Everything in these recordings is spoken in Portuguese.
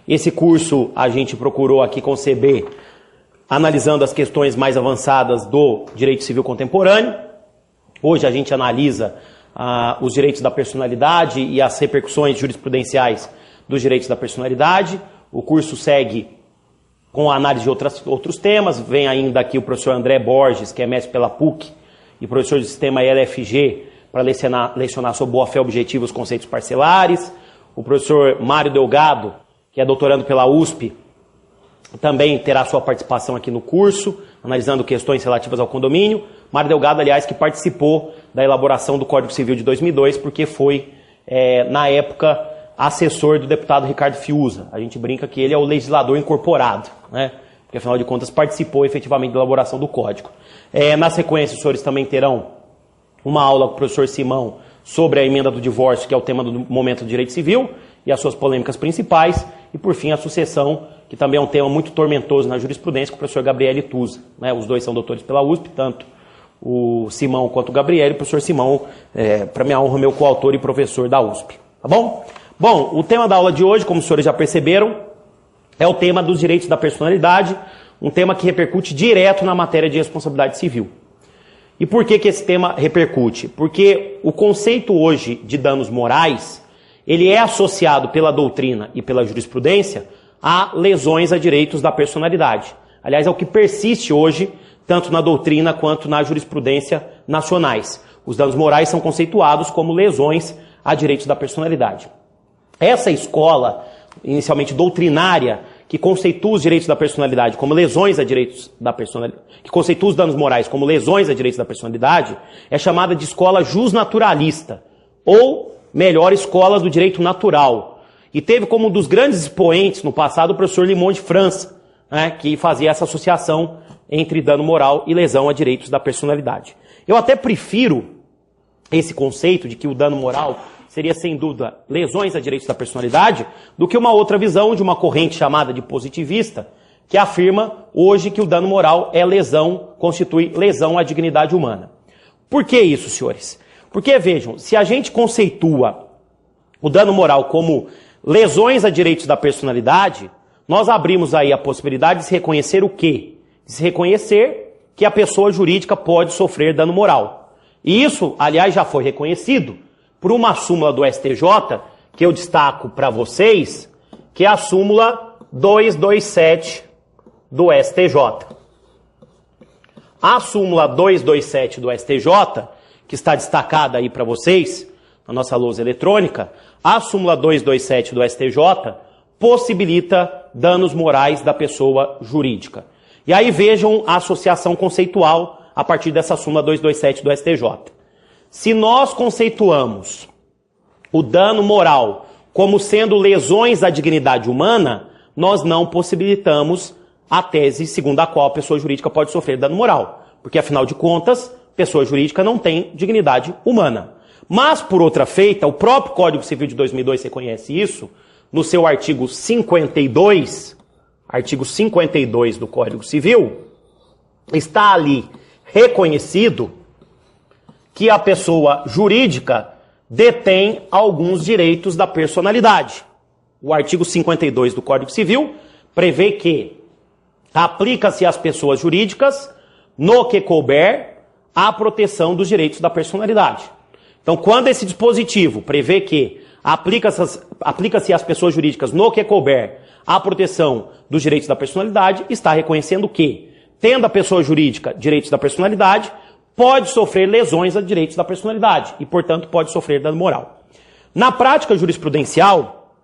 Esse curso a gente procurou aqui conceber analisando as questões mais avançadas do direito civil contemporâneo. Hoje a gente analisa os direitos da personalidade e as repercussões jurisprudenciais dos direitos da personalidade. O curso segue com a análise de outros temas. Vem ainda aqui o professor André Borges, que é mestre pela PUC e professor de sistema LFG, para lecionar sobre boa-fé objetiva e os conceitos parcelares. O professor Mário Delgado, que é doutorando pela USP, também terá sua participação aqui no curso, analisando questões relativas ao condomínio. Mário Delgado, aliás, que participou da elaboração do Código Civil de 2002, porque foi, na época, assessor do deputado Ricardo Fiuza. A gente brinca que ele é o legislador incorporado, né? Porque, afinal de contas, participou efetivamente da elaboração do Código. Na sequência, os senhores também terão uma aula com o professor Simão sobre a emenda do divórcio, que é o tema do momento do direito civil, e as suas polêmicas principais. E, por fim, a sucessão, que também é um tema muito tormentoso na jurisprudência, com o professor Gabriel Tusa, né? Os dois são doutores pela USP, tanto o Simão quanto o Gabriel. O professor Simão, para minha honra, meu coautor e professor da USP. Tá bom? Bom, o tema da aula de hoje, como os senhores já perceberam, é o tema dos direitos da personalidade, um tema que repercute direto na matéria de responsabilidade civil. E por que esse tema repercute? Porque o conceito hoje de danos morais, ele é associado pela doutrina e pela jurisprudência a lesões a direitos da personalidade. Aliás, é o que persiste hoje, tanto na doutrina quanto na jurisprudência nacionais. Os danos morais são conceituados como lesões a direitos da personalidade. Essa escola, inicialmente doutrinária, que conceitua os direitos da personalidade como lesões a direitos da personalidade, que conceitua os danos morais como lesões a direitos da personalidade, é chamada de escola justnaturalista, ou melhor, escola do direito natural. E teve como um dos grandes expoentes no passado o professor Limon de França, né, que fazia essa associação entre dano moral e lesão a direitos da personalidade. Eu até prefiro esse conceito de que o dano moral seria, sem dúvida, lesões a direitos da personalidade, do que uma outra visão de uma corrente chamada de positivista, que afirma hoje que o dano moral é lesão, constitui lesão à dignidade humana. Por que isso, senhores? Porque, vejam, se a gente conceitua o dano moral como lesões a direitos da personalidade, nós abrimos aí a possibilidade de se reconhecer o quê? De se reconhecer que a pessoa jurídica pode sofrer dano moral. E isso, aliás, já foi reconhecido por uma súmula do STJ, que eu destaco para vocês, que é a súmula 227 do STJ. A súmula 227 do STJ, que está destacada aí para vocês, na nossa lousa eletrônica, a súmula 227 do STJ possibilita danos morais da pessoa jurídica. E aí vejam a associação conceitual a partir dessa súmula 227 do STJ. Se nós conceituamos o dano moral como sendo lesões à dignidade humana, nós não possibilitamos a tese segundo a qual a pessoa jurídica pode sofrer dano moral. Porque, afinal de contas, pessoa jurídica não tem dignidade humana. Mas, por outra feita, o próprio Código Civil de 2002 reconhece isso, no seu artigo 52 do Código Civil, está ali reconhecido que a pessoa jurídica detém alguns direitos da personalidade. O artigo 52 do Código Civil prevê que aplica-se às pessoas jurídicas, no que couber, a proteção dos direitos da personalidade. Então, quando esse dispositivo prevê que aplica-se às pessoas jurídicas, no que couber, a proteção dos direitos da personalidade, está reconhecendo que, tendo a pessoa jurídica direitos da personalidade, pode sofrer lesões a direitos da personalidade e, portanto, pode sofrer dano moral. Na prática jurisprudencial,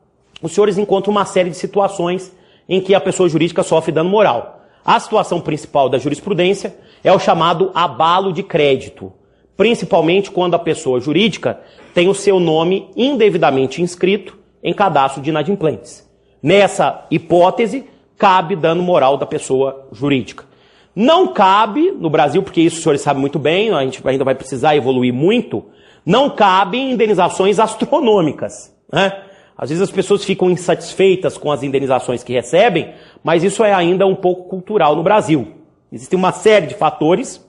os senhores encontram uma série de situações em que a pessoa jurídica sofre dano moral. A situação principal da jurisprudência é o chamado abalo de crédito, principalmente quando a pessoa jurídica tem o seu nome indevidamente inscrito em cadastro de inadimplentes. Nessa hipótese, cabe dano moral da pessoa jurídica. Não cabe, no Brasil, porque isso os senhores sabem muito bem, a gente ainda vai precisar evoluir muito, não cabem indenizações astronômicas, né? Às vezes as pessoas ficam insatisfeitas com as indenizações que recebem, mas isso é ainda um pouco cultural no Brasil. Existe uma série de fatores,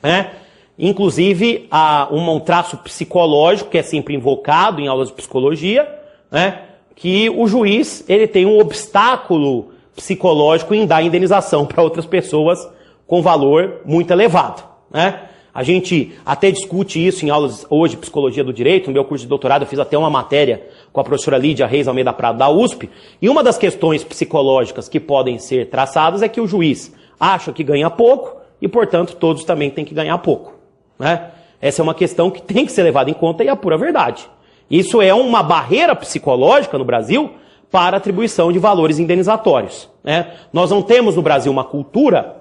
né? Inclusive um traço psicológico que é sempre invocado em aulas de psicologia, né? que o juiz ele tem um obstáculo psicológico em dar indenização para outras pessoas com valor muito elevado, né? A gente até discute isso em aulas hoje de Psicologia do Direito. No meu curso de doutorado eu fiz até uma matéria com a professora Lídia Reis Almeida Prado da USP. E uma das questões psicológicas que podem ser traçadas é que o juiz acha que ganha pouco e, portanto, todos também têm que ganhar pouco, né? Essa é uma questão que tem que ser levada em conta e é a pura verdade. Isso é uma barreira psicológica no Brasil para a atribuição de valores indenizatórios, né? Nós não temos no Brasil uma cultura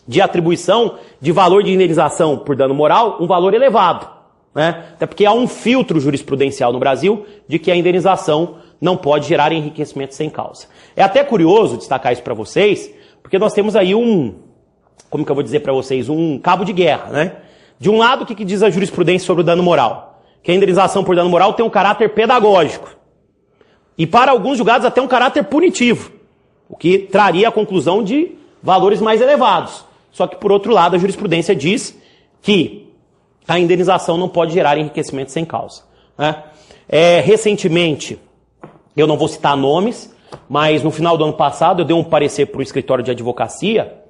de atribuição de valor de indenização por dano moral, um valor elevado, né? Até porque há um filtro jurisprudencial no Brasil de que a indenização não pode gerar enriquecimento sem causa. É até curioso destacar isso para vocês, porque nós temos aí como que eu vou dizer para vocês, um cabo de guerra, né? De um lado, o que diz a jurisprudência sobre o dano moral? Que a indenização por dano moral tem um caráter pedagógico. E para alguns julgados até um caráter punitivo, o que traria a conclusão de valores mais elevados. Só que, por outro lado, a jurisprudência diz que a indenização não pode gerar enriquecimento sem causa, né? Recentemente, eu não vou citar nomes, mas no final do ano passado eu dei um parecer para o escritório de advocacia,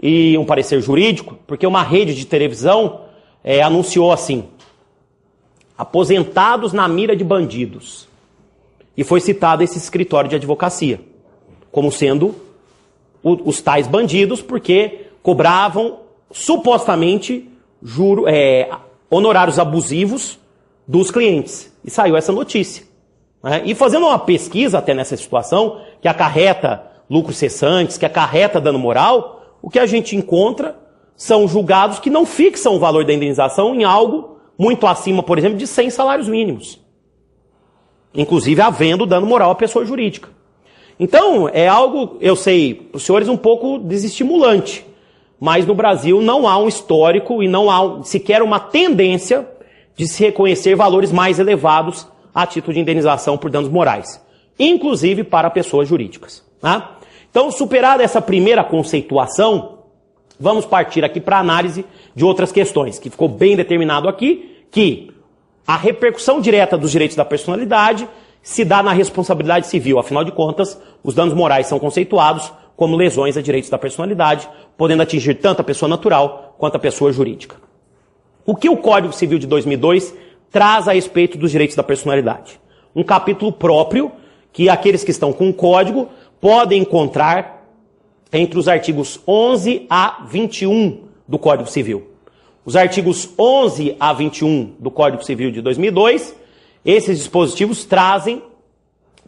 e um parecer jurídico, porque uma rede de televisão anunciou assim: aposentados na mira de bandidos. E foi citado esse escritório de advocacia como sendo os tais bandidos, porque cobravam supostamente honorários abusivos dos clientes. E saiu essa notícia, né? E fazendo uma pesquisa até nessa situação, que acarreta lucros cessantes, que acarreta dano moral, o que a gente encontra são julgados que não fixam o valor da indenização em algo muito acima, por exemplo, de 100 salários mínimos. Inclusive havendo dano moral à pessoa jurídica. Então, é algo, eu sei, para os senhores um pouco desestimulante, mas no Brasil não há um histórico e não há sequer uma tendência de se reconhecer valores mais elevados a título de indenização por danos morais, inclusive para pessoas jurídicas, né? Então, superada essa primeira conceituação, vamos partir aqui para a análise de outras questões, que ficou bem determinado aqui, que a repercussão direta dos direitos da personalidade se dá na responsabilidade civil. Afinal de contas, os danos morais são conceituados como lesões a direitos da personalidade, podendo atingir tanto a pessoa natural quanto a pessoa jurídica. O que o Código Civil de 2002 traz a respeito dos direitos da personalidade? Um capítulo próprio que aqueles que estão com o código podem encontrar entre os artigos 11 a 21 do Código Civil. Os artigos 11 a 21 do Código Civil de 2002, esses dispositivos trazem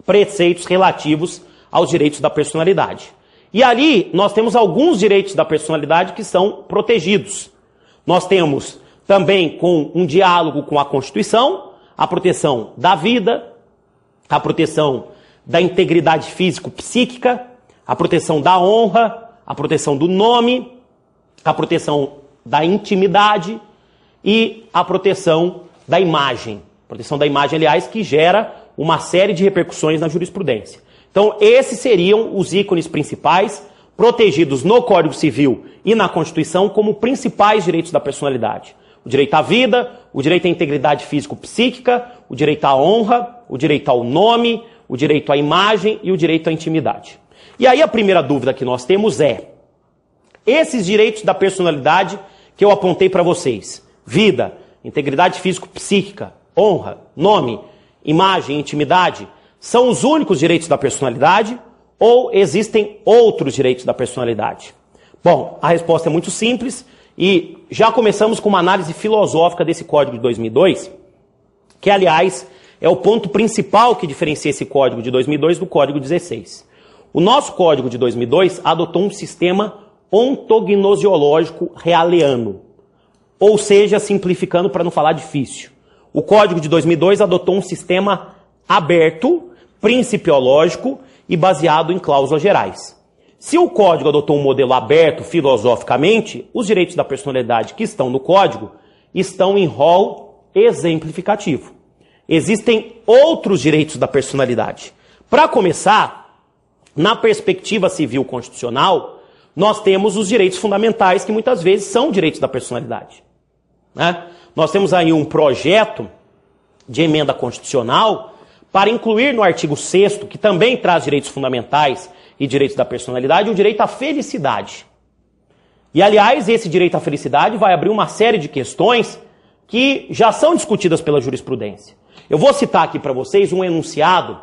preceitos relativos aos direitos da personalidade. E ali nós temos alguns direitos da personalidade que são protegidos. Nós temos também, com um diálogo com a Constituição, a proteção da vida, a proteção da integridade físico-psíquica, a proteção da honra, a proteção do nome, a proteção da intimidade e a proteção da imagem. Proteção da imagem, aliás, que gera uma série de repercussões na jurisprudência. Então, esses seriam os ícones principais, protegidos no Código Civil e na Constituição como principais direitos da personalidade. O direito à vida, o direito à integridade físico-psíquica, o direito à honra, o direito ao nome, o direito à imagem e o direito à intimidade. E aí a primeira dúvida que nós temos é: esses direitos da personalidade que eu apontei para vocês, vida, integridade físico-psíquica, honra, nome, imagem, intimidade, são os únicos direitos da personalidade ou existem outros direitos da personalidade? Bom, a resposta é muito simples e já começamos com uma análise filosófica desse Código de 2002, que, aliás, é o ponto principal que diferencia esse Código de 2002 do Código 16. O nosso Código de 2002 adotou um sistema ontognosiológico realeano, ou seja, simplificando para não falar difícil. O Código de 2002 adotou um sistema aberto, principiológico e baseado em cláusulas gerais. Se o Código adotou um modelo aberto filosoficamente, os direitos da personalidade que estão no Código estão em rol exemplificativo. Existem outros direitos da personalidade. Para começar, na perspectiva civil constitucional, nós temos os direitos fundamentais que muitas vezes são direitos da personalidade, né? Nós temos aí um projeto de emenda constitucional para incluir no artigo 6º, que também traz direitos fundamentais e direitos da personalidade, o direito à felicidade. E, aliás, esse direito à felicidade vai abrir uma série de questões que já são discutidas pela jurisprudência. Eu vou citar aqui para vocês um enunciado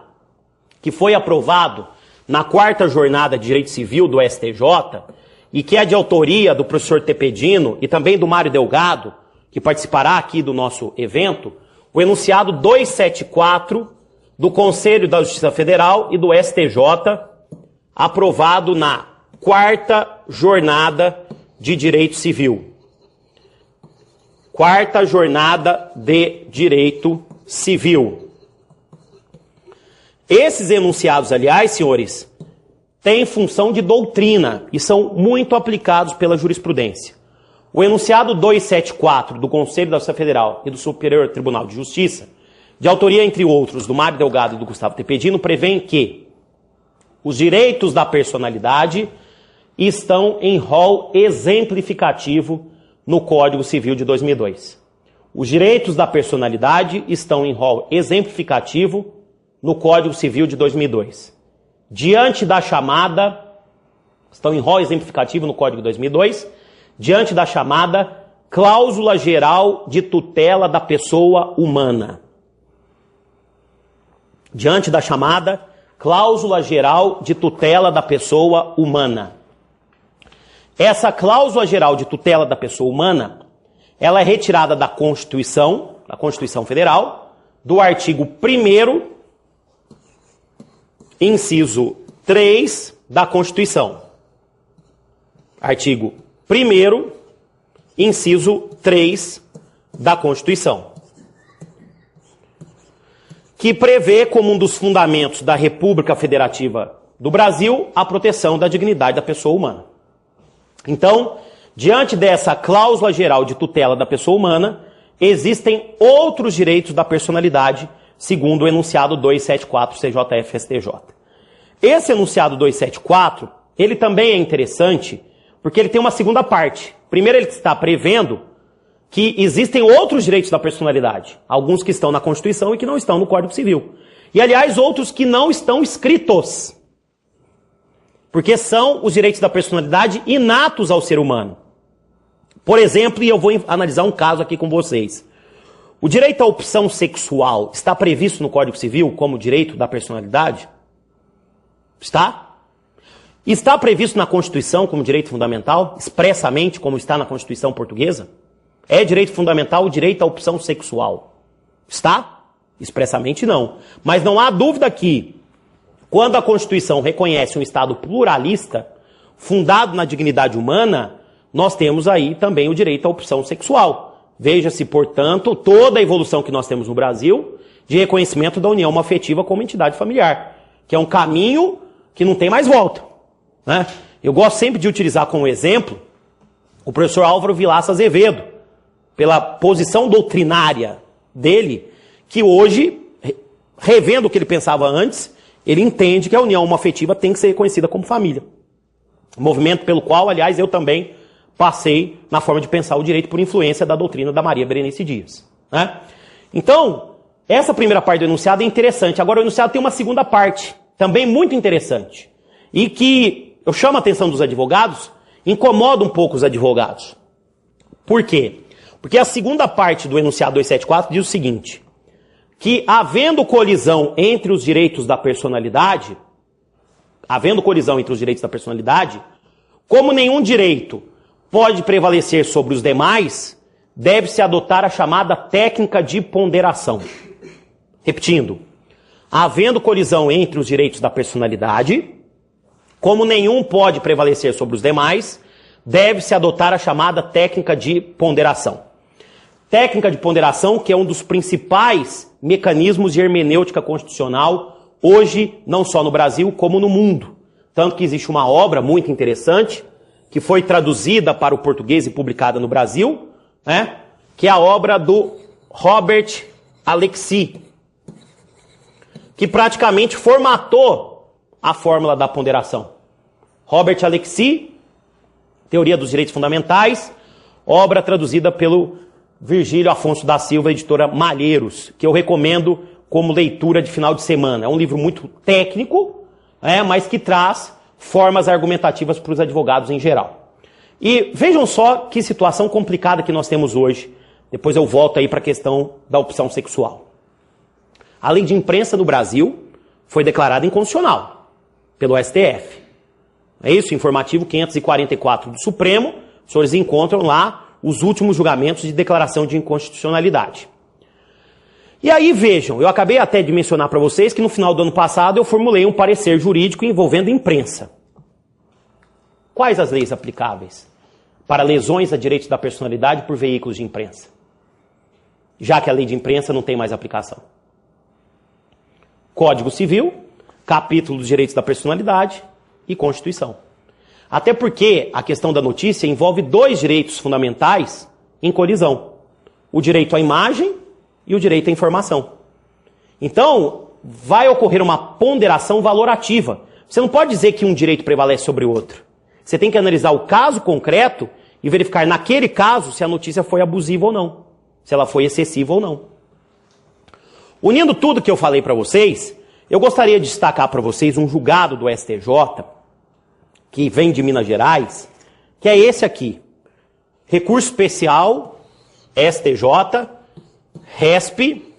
que foi aprovado na 4ª jornada de Direito Civil do STJ e que é de autoria do professor Tepedino e também do Mário Delgado, que participará aqui do nosso evento, o enunciado 274 do Conselho da Justiça Federal e do STJ, aprovado na 4ª jornada de Direito Civil. 4ª jornada de Direito Civil. Esses enunciados, aliás, senhores, têm função de doutrina e são muito aplicados pela jurisprudência. O enunciado 274 do Conselho da Justiça Federal e do Superior Tribunal de Justiça, de autoria, entre outros, do Mário Delgado e do Gustavo Tepedino, prevêem que os direitos da personalidade estão em rol exemplificativo no Código Civil de 2002. Os direitos da personalidade estão em rol exemplificativo no Código Civil de 2002. Diante da chamada, estão em rol exemplificativo no Código de 2002, diante da chamada cláusula geral de tutela da pessoa humana. Diante da chamada cláusula geral de tutela da pessoa humana. Essa cláusula geral de tutela da pessoa humana, ela é retirada da Constituição Federal, do artigo 1º, inciso 3 da Constituição. Artigo 1º, inciso 3 da Constituição. Que prevê como um dos fundamentos da República Federativa do Brasil a proteção da dignidade da pessoa humana. Então, diante dessa cláusula geral de tutela da pessoa humana, existem outros direitos da personalidade, segundo o enunciado 274 CJF-STJ. Esse enunciado 274, ele também é interessante, porque ele tem uma segunda parte. Primeiro, ele está prevendo que existem outros direitos da personalidade, alguns que estão na Constituição e que não estão no Código Civil. E, aliás, outros que não estão escritos, porque são os direitos da personalidade inatos ao ser humano. Por exemplo, e eu vou analisar um caso aqui com vocês. O direito à opção sexual está previsto no Código Civil como direito da personalidade? Está? Está previsto na Constituição como direito fundamental, expressamente como está na Constituição portuguesa? É direito fundamental o direito à opção sexual? Está? Expressamente não. Mas não há dúvida que, quando a Constituição reconhece um Estado pluralista, fundado na dignidade humana, nós temos aí também o direito à opção sexual. Veja-se, portanto, toda a evolução que nós temos no Brasil de reconhecimento da união afetiva como entidade familiar, que é um caminho que não tem mais volta, né? Eu gosto sempre de utilizar como exemplo o professor Álvaro Vilaça Azevedo, pela posição doutrinária dele, que hoje, revendo o que ele pensava antes, ele entende que a união homoafetiva tem que ser reconhecida como família. Movimento pelo qual, aliás, eu também passei na forma de pensar o direito por influência da doutrina da Maria Berenice Dias, né? Então, essa primeira parte do enunciado é interessante. Agora, o enunciado tem uma segunda parte, também muito interessante, e que eu chamo a atenção dos advogados, incomoda um pouco os advogados. Por quê? Porque a segunda parte do enunciado 274 diz o seguinte, que havendo colisão entre os direitos da personalidade, como nenhum direito pode prevalecer sobre os demais, deve-se adotar a chamada técnica de ponderação. Repetindo, havendo colisão entre os direitos da personalidade, como nenhum pode prevalecer sobre os demais, deve-se adotar a chamada técnica de ponderação. Técnica de ponderação que é um dos principais mecanismos de hermenêutica constitucional, hoje, não só no Brasil, como no mundo. Tanto que existe uma obra muito interessante, que foi traduzida para o português e publicada no Brasil, né, que é a obra do Robert Alexy, que praticamente formatou a fórmula da ponderação. Robert Alexy, Teoria dos Direitos Fundamentais, obra traduzida pelo Virgílio Afonso da Silva, editora Malheiros, que eu recomendo como leitura de final de semana. É um livro muito técnico, mas que traz formas argumentativas para os advogados em geral. E vejam só que situação complicada que nós temos hoje. Depois eu volto aí para a questão da opção sexual. A lei de imprensa no Brasil foi declarada inconstitucional pelo STF. É isso, informativo 544 do Supremo. Os senhores encontram lá os últimos julgamentos de declaração de inconstitucionalidade. E aí vejam, eu acabei até de mencionar para vocês que no final do ano passado eu formulei um parecer jurídico envolvendo imprensa. Quais as leis aplicáveis para lesões a direitos da personalidade por veículos de imprensa? Já que a lei de imprensa não tem mais aplicação. Código Civil, capítulo dos direitos da personalidade e Constituição. Até porque a questão da notícia envolve dois direitos fundamentais em colisão. O direito à imagem e o direito à informação. Então, vai ocorrer uma ponderação valorativa. Você não pode dizer que um direito prevalece sobre o outro. Você tem que analisar o caso concreto e verificar naquele caso se a notícia foi abusiva ou não. Se ela foi excessiva ou não. Unindo tudo que eu falei para vocês, eu gostaria de destacar para vocês um julgado do STJ, que vem de Minas Gerais, que é esse aqui. Recurso especial, STJ, RESP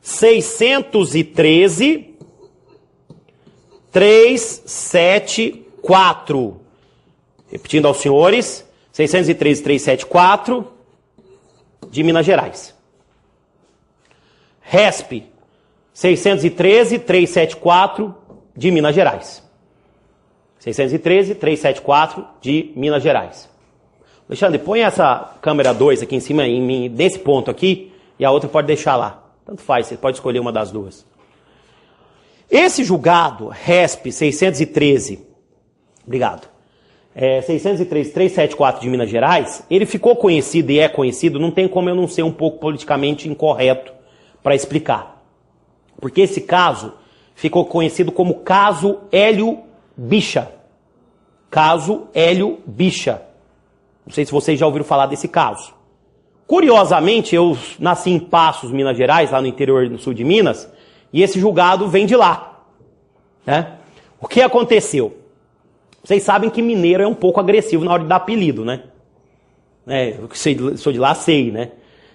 613-374. Repetindo aos senhores, 613-374 de Minas Gerais. RESP 613-374 de Minas Gerais. 613-374 de Minas Gerais. Alexandre, põe essa câmera 2 aqui em cima, nesse ponto aqui, e a outra pode deixar lá. Tanto faz, você pode escolher uma das duas. Esse julgado, RESP 613, obrigado, 613-374 de Minas Gerais, ele ficou conhecido e é conhecido, não tem como eu não ser um pouco politicamente incorreto para explicar. Porque esse caso ficou conhecido como caso Hélio Bicha. Caso Hélio Bicha. Não sei se vocês já ouviram falar desse caso. Curiosamente, eu nasci em Passos, Minas Gerais, lá no interior do sul de Minas, e esse julgado vem de lá. Né? O que aconteceu? Vocês sabem que mineiro é um pouco agressivo na hora de dar apelido, né? Eu sou de lá, sei, né?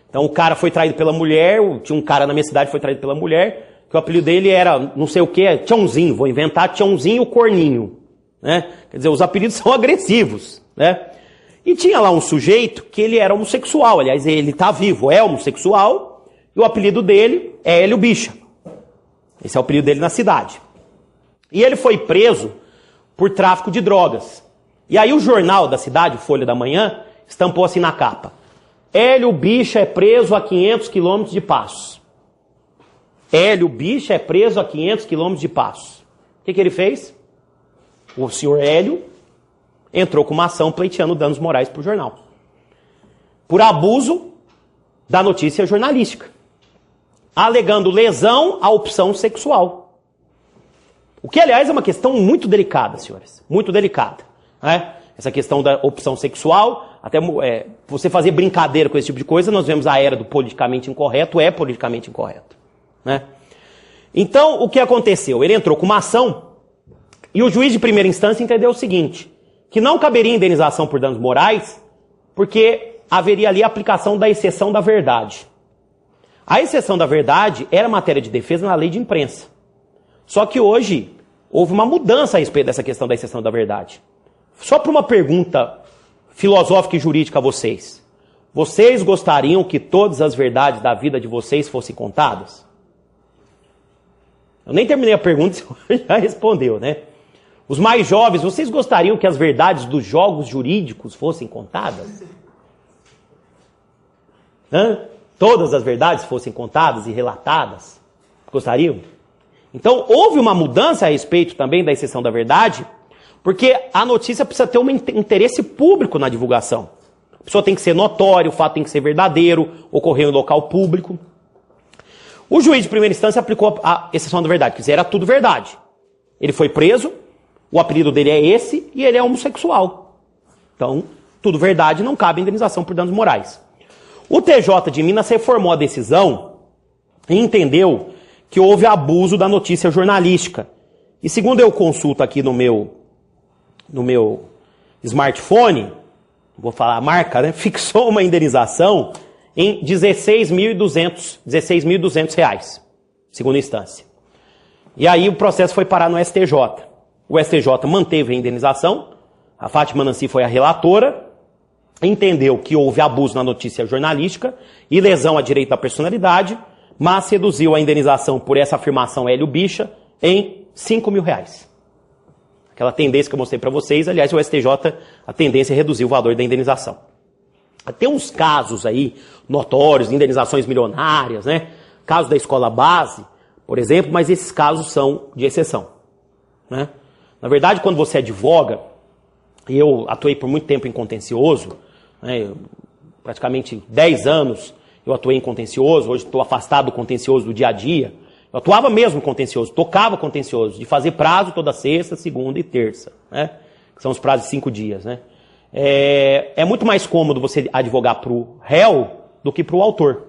Então o cara foi traído pela mulher, tinha um cara na minha cidade que foi traído pela mulher, que o apelido dele era não sei o que, Tchãozinho, vou inventar Tchãozinho Corninho. Né? Quer dizer, os apelidos são agressivos, né? E tinha lá um sujeito que ele era homossexual, aliás, ele está vivo, é homossexual, e o apelido dele é Hélio Bicha. Esse é o apelido dele na cidade. E ele foi preso por tráfico de drogas. E aí o jornal da cidade, Folha da Manhã, estampou assim na capa: Hélio Bicha é preso a 500 quilômetros de Passos. Hélio Bicha é preso a 500 quilômetros de Passos. O que ele fez? O senhor Hélio entrou com uma ação pleiteando danos morais para o jornal. Por abuso da notícia jornalística. Alegando lesão à opção sexual. O que, aliás, é uma questão muito delicada, senhores. Muito delicada. Né? Essa questão da opção sexual, até você fazer brincadeira com esse tipo de coisa, nós vemos a era do politicamente incorreto, é politicamente incorreto. Né? Então, o que aconteceu? Ele entrou com uma ação e o juiz de primeira instância entendeu o seguinte, que não caberia indenização por danos morais, porque haveria ali a aplicação da exceção da verdade. A exceção da verdade era matéria de defesa na lei de imprensa. Só que hoje houve uma mudança a respeito dessa questão da exceção da verdade. Só para uma pergunta filosófica e jurídica a vocês. Vocês gostariam que todas as verdades da vida de vocês fossem contadas? Eu nem terminei a pergunta, você já respondeu, né? Os mais jovens, vocês gostariam que as verdades dos jogos jurídicos fossem contadas? Todas as verdades fossem contadas e relatadas? Gostariam? Então, houve uma mudança a respeito também da exceção da verdade, porque a notícia precisa ter um interesse público na divulgação. A pessoa tem que ser notória, o fato tem que ser verdadeiro, ocorreu em local público. O juiz de primeira instância aplicou a exceção da verdade, quer dizer, era tudo verdade. Ele foi preso, o apelido dele é esse e ele é homossexual. Então, tudo verdade, não cabe indenização por danos morais. O TJ de Minas reformou a decisão e entendeu que houve abuso da notícia jornalística. E segundo eu consulto aqui no meu smartphone, vou falar a marca, né? Fixou uma indenização em R$ 16.200 reais, segunda instância. E aí o processo foi parar no STJ. O STJ manteve a indenização, a Fátima Nancy foi a relatora, entendeu que houve abuso na notícia jornalística e lesão a direito da personalidade, mas reduziu a indenização por essa afirmação Hélio Bicha em R$ 5.000. Aquela tendência que eu mostrei para vocês, aliás, o STJ, a tendência é reduzir o valor da indenização. Tem uns casos aí notórios, indenizações milionárias, né? Caso da escola base, por exemplo, mas esses casos são de exceção, né? Na verdade, quando você advoga, e eu atuei por muito tempo em contencioso, né? Praticamente 10 anos eu atuei em contencioso, hoje estou afastado do contencioso do dia a dia. Eu atuava mesmo em contencioso, tocava contencioso, de fazer prazo toda sexta, segunda e terça, né? Que são os prazos de 5 dias, né? É muito mais cômodo você advogar para o réu do que para o autor.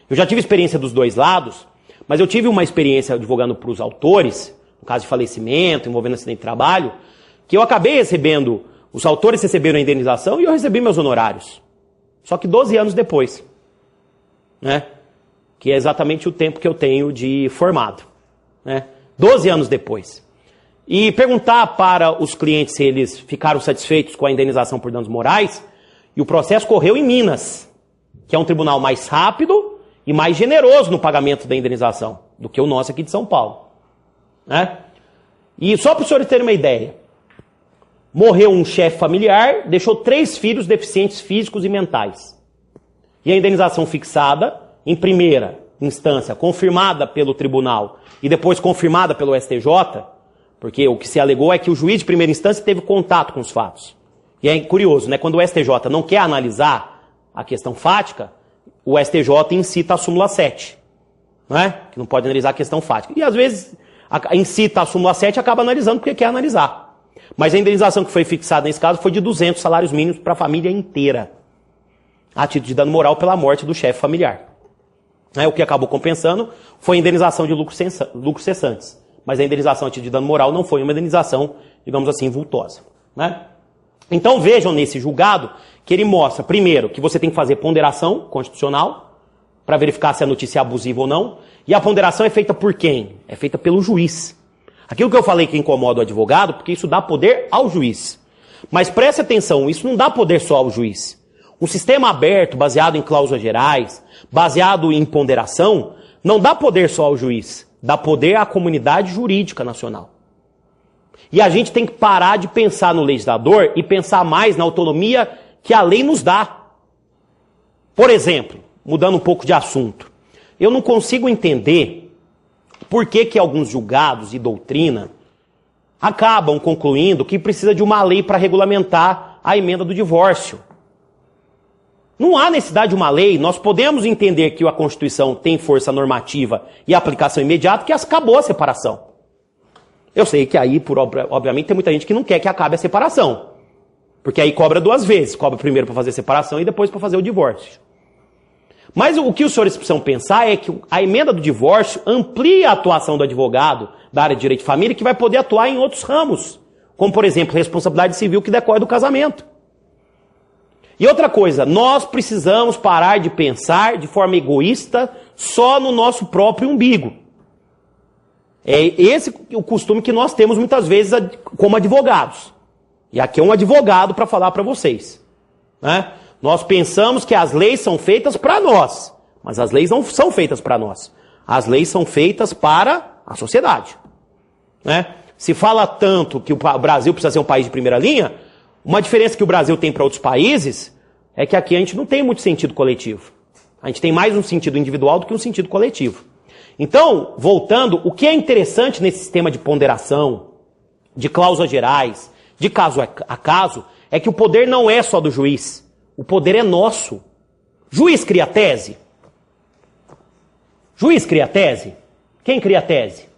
Eu já tive experiência dos dois lados, mas eu tive uma experiência advogando para os autores, no caso de falecimento, envolvendo acidente de trabalho, que eu acabei recebendo, os autores receberam a indenização e eu recebi meus honorários. Só que 12 anos depois, né? Que é exatamente o tempo que eu tenho de formado, né? 12 anos depois. E perguntar para os clientes se eles ficaram satisfeitos com a indenização por danos morais, e o processo correu em Minas, que é um tribunal mais rápido e mais generoso no pagamento da indenização do que o nosso aqui de São Paulo, né? E só para os senhores terem uma ideia, morreu um chefe familiar, deixou 3 filhos deficientes físicos e mentais. E a indenização fixada, em primeira instância, confirmada pelo tribunal e depois confirmada pelo STJ, porque o que se alegou é que o juiz de primeira instância teve contato com os fatos. E é curioso, né? Quando o STJ não quer analisar a questão fática, o STJ incita a súmula 7, né? Que não pode analisar a questão fática. E às vezes incita a súmula 7 e acaba analisando porque quer analisar. Mas a indenização que foi fixada nesse caso foi de 200 salários mínimos para a família inteira, a título de dano moral pela morte do chefe familiar. O que acabou compensando foi a indenização de lucros cessantes. Mas a indenização a título de dano moral não foi uma indenização, digamos assim, vultosa, né? Então vejam nesse julgado que ele mostra, primeiro, que você tem que fazer ponderação constitucional para verificar se a notícia é abusiva ou não. E a ponderação é feita por quem? É feita pelo juiz. Aquilo que eu falei que incomoda o advogado, porque isso dá poder ao juiz. Mas preste atenção, isso não dá poder só ao juiz. Um sistema aberto, baseado em cláusulas gerais, baseado em ponderação, não dá poder só ao juiz, dá poder à comunidade jurídica nacional. E a gente tem que parar de pensar no legislador e pensar mais na autonomia que a lei nos dá. Por exemplo, mudando um pouco de assunto, eu não consigo entender por que alguns julgados e doutrina acabam concluindo que precisa de uma lei para regulamentar a emenda do divórcio. Não há necessidade de uma lei, nós podemos entender que a Constituição tem força normativa e aplicação imediata, que acabou a separação. Eu sei que aí, obviamente, tem muita gente que não quer que acabe a separação. Porque aí cobra 2 vezes, cobra primeiro para fazer a separação e depois para fazer o divórcio. Mas o que os senhores precisam pensar é que a emenda do divórcio amplia a atuação do advogado da área de direito de família, que vai poder atuar em outros ramos, como, por exemplo, responsabilidade civil que decorre do casamento. E outra coisa, nós precisamos parar de pensar de forma egoísta só no nosso próprio umbigo. É esse o costume que nós temos muitas vezes como advogados. E aqui é um advogado para falar para vocês, né? Nós pensamos que as leis são feitas para nós, mas as leis não são feitas para nós. As leis são feitas para a sociedade, né? Se fala tanto que o Brasil precisa ser um país de primeira linha, uma diferença que o Brasil tem para outros países é que aqui a gente não tem muito sentido coletivo. A gente tem mais um sentido individual do que um sentido coletivo. Então, voltando, o que é interessante nesse sistema de ponderação, de cláusulas gerais, de caso a caso, é que o poder não é só do juiz. O poder é nosso. Juiz cria tese? Juiz cria tese? Quem cria a tese?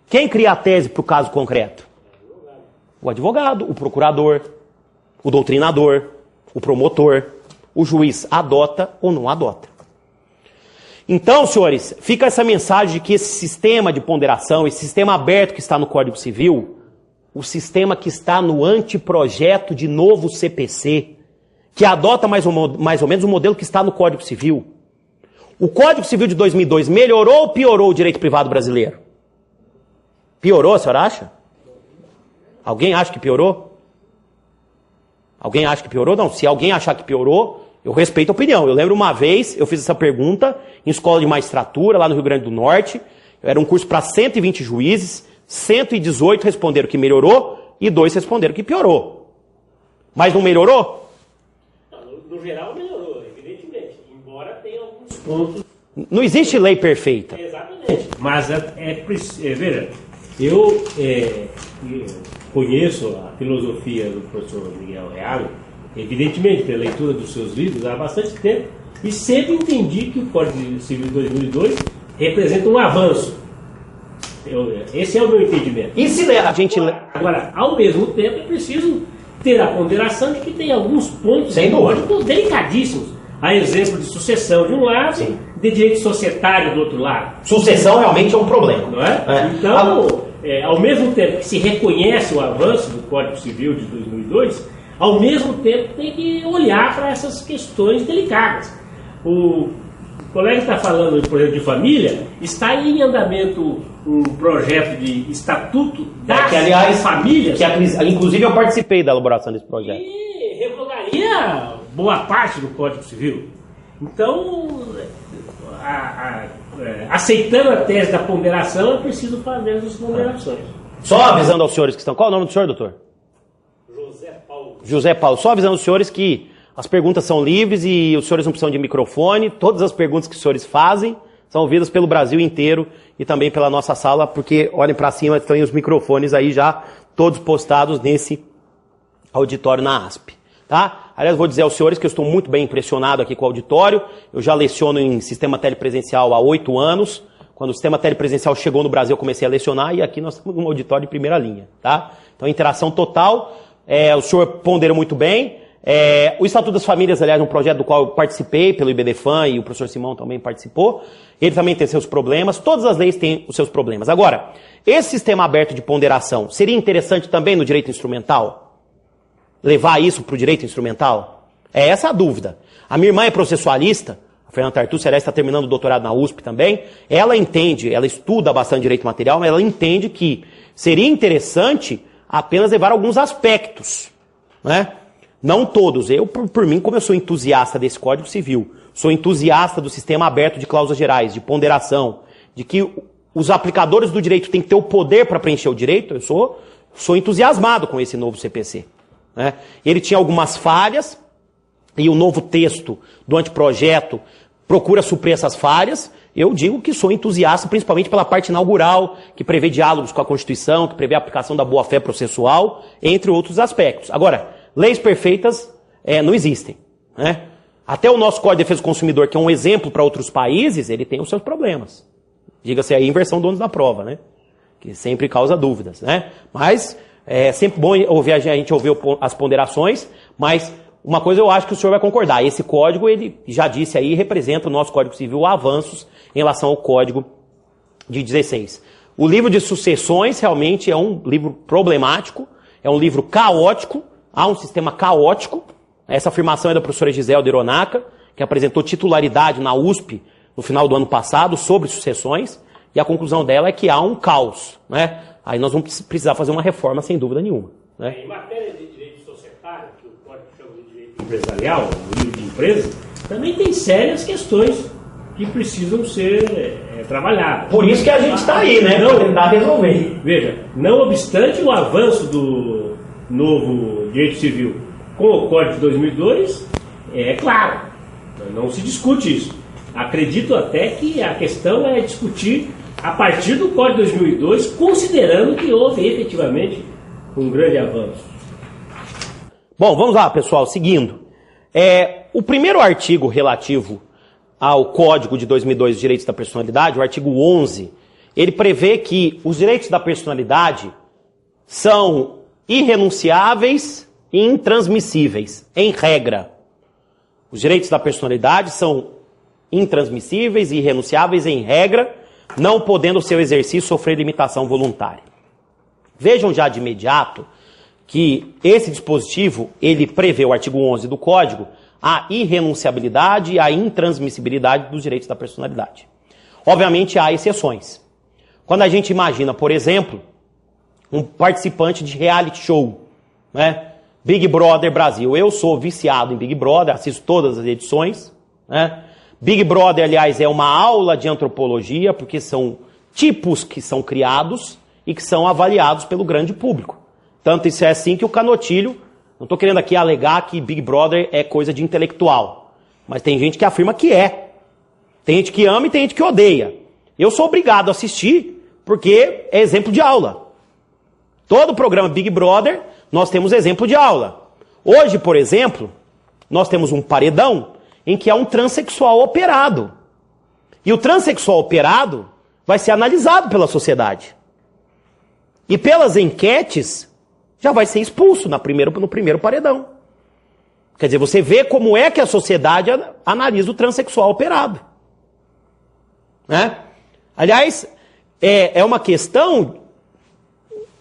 Quem cria a tese para o caso concreto? O advogado, o procurador, o doutrinador, o promotor. O juiz adota ou não adota. Então, senhores, fica essa mensagem de que esse sistema de ponderação, esse sistema aberto que está no Código Civil, o sistema que está no anteprojeto de novo CPC, que adota mais ou menos o modelo que está no Código Civil. O Código Civil de 2002 melhorou ou piorou o direito privado brasileiro? Piorou, a senhora acha? Alguém acha que piorou? Alguém acha que piorou? Não, se alguém achar que piorou, eu respeito a opinião. Eu lembro uma vez, eu fiz essa pergunta em escola de magistratura, lá no Rio Grande do Norte. Era um curso para 120 juízes, 118 responderam que melhorou e 2 responderam que piorou. Mas não melhorou? No geral melhorou, evidentemente. Embora tenha alguns pontos... Não existe lei perfeita. Exatamente. Mas veja, eu conheço a filosofia do professor Miguel Reale, evidentemente, pela leitura dos seus livros há bastante tempo, e sempre entendi que o Código Civil de 2002 representa um avanço. Esse é o meu entendimento. E se a gente... Agora, ao mesmo tempo, é preciso ter a ponderação de que tem alguns pontos sem dúvida delicadíssimos. A exemplo de sucessão de um lado, sim, de direito societário do outro lado. Sucessão realmente é um problema. Não é? Então, ao mesmo tempo que se reconhece o avanço do Código Civil de 2002, ao mesmo tempo tem que olhar para essas questões delicadas. O colega está falando do projeto de família, está em andamento um projeto de estatuto das famílias. Que, inclusive eu participei da elaboração desse projeto. E revogaria boa parte do Código Civil. Então, aceitando a tese da ponderação, é preciso fazer as ponderações. Só avisando aos senhores que estão... Qual é o nome do senhor, doutor? José Paulo. José Paulo. Só avisando os senhores que as perguntas são livres e os senhores não precisam de microfone. Todas as perguntas que os senhores fazem são ouvidas pelo Brasil inteiro e também pela nossa sala, porque olhem para cima, estão os microfones aí já todos postados nesse auditório na ASP. Tá? Aliás, vou dizer aos senhores que eu estou muito bem impressionado aqui com o auditório. Eu já leciono em sistema telepresencial há 8 anos. Quando o sistema telepresencial chegou no Brasil, eu comecei a lecionar e aqui nós estamos num auditório de primeira linha. Tá? Então, interação total. O senhor ponderou muito bem. O Estatuto das Famílias, aliás, um projeto do qual eu participei pelo IBDFAN e o professor Simão também participou. Ele também tem seus problemas. Todas as leis têm os seus problemas. Agora, esse sistema aberto de ponderação seria interessante também no direito instrumental? Levar isso para o direito instrumental? É essa a dúvida. A minha irmã é processualista, a Fernanda Tartucci, ela está terminando o doutorado na USP também. Ela entende, ela estuda bastante direito material, mas ela entende que seria interessante apenas levar alguns aspectos, né? Não todos. Eu, por mim, como eu sou entusiasta desse Código Civil, sou entusiasta do sistema aberto de cláusulas gerais, de ponderação, de que os aplicadores do direito têm que ter o poder para preencher o direito, eu sou entusiasmado com esse novo CPC. Né? Ele tinha algumas falhas, e o novo texto do anteprojeto procura suprir essas falhas. Eu digo que sou entusiasta, principalmente pela parte inaugural, que prevê diálogos com a Constituição, que prevê a aplicação da boa-fé processual, entre outros aspectos. Agora, leis perfeitas não existem. Né? Até o nosso Código de Defesa do Consumidor, que é um exemplo para outros países, ele tem os seus problemas. Diga-se aí, inversão do ônus da prova, né? Que sempre causa dúvidas. Né? Mas é sempre bom a gente ouvir as ponderações, mas uma coisa eu acho que o senhor vai concordar. Esse código, ele já disse aí, representa o nosso Código Civil avanços em relação ao Código de 16. O livro de sucessões realmente é um livro problemático, é um livro caótico, há um sistema caótico. Essa afirmação é da professora Giselda Hironaka, que apresentou titularidade na USP no final do ano passado sobre sucessões, e a conclusão dela é que há um caos, né? Aí nós vamos precisar fazer uma reforma sem dúvida nenhuma. Né? Em matéria de direito societário, que o Código chama de direito empresarial, o livro de empresa, também tem sérias questões que precisam ser trabalhadas. Por isso que a gente está aí, né? Para tentar resolver. Veja, não obstante o avanço do novo direito civil com o Código de 2002, é claro, não se discute isso. Acredito até que a questão é discutir a partir do Código de 2002, considerando que houve efetivamente um grande avanço. Bom, vamos lá, pessoal, seguindo. O primeiro artigo relativo ao Código de 2002 de Direitos da Personalidade, o artigo 11, ele prevê que os direitos da personalidade são irrenunciáveis e intransmissíveis, em regra. Os direitos da personalidade são intransmissíveis e irrenunciáveis em regra, não podendo o seu exercício sofrer limitação voluntária. Vejam já de imediato que esse dispositivo, ele prevê, o artigo 11 do Código, a irrenunciabilidade e a intransmissibilidade dos direitos da personalidade. Obviamente há exceções. Quando a gente imagina, por exemplo, um participante de reality show, né? Big Brother Brasil. Eu sou viciado em Big Brother, assisto todas as edições, né? Big Brother, aliás, é uma aula de antropologia, porque são tipos que são criados e que são avaliados pelo grande público. Tanto isso é assim que o Canotilho, não estou querendo aqui alegar que Big Brother é coisa de intelectual, mas tem gente que afirma que é. Tem gente que ama e tem gente que odeia. Eu sou obrigado a assistir porque é exemplo de aula. Todo o programa Big Brother, nós temos exemplo de aula. Hoje, por exemplo, nós temos um paredão em que há um transexual operado. E o transexual operado vai ser analisado pela sociedade. E pelas enquetes, já vai ser expulso no primeiro paredão. Quer dizer, você vê como é que a sociedade analisa o transexual operado. Né? Aliás, é uma questão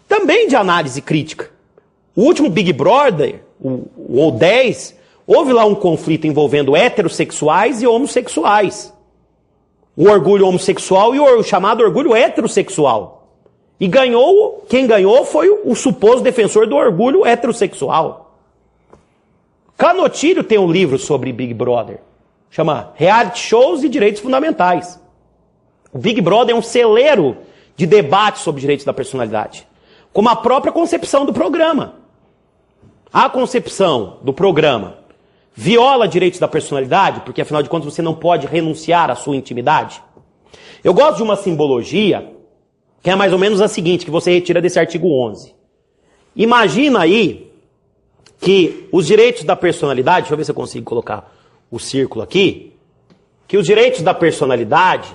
também de análise crítica. O último Big Brother, o 10, houve lá um conflito envolvendo heterossexuais e homossexuais. O orgulho homossexual e o chamado orgulho heterossexual. E quem ganhou foi o suposto defensor do orgulho heterossexual. Canotilho tem um livro sobre Big Brother. Chama Reality Shows e Direitos Fundamentais. O Big Brother é um celeiro de debate sobre direitos da personalidade. Como a própria concepção do programa. A concepção do programa viola direitos da personalidade, porque afinal de contas você não pode renunciar à sua intimidade. Eu gosto de uma simbologia que é mais ou menos a seguinte, que você retira desse artigo 11. Imagina aí que os direitos da personalidade, deixa eu ver se eu consigo colocar o círculo aqui, que os direitos da personalidade,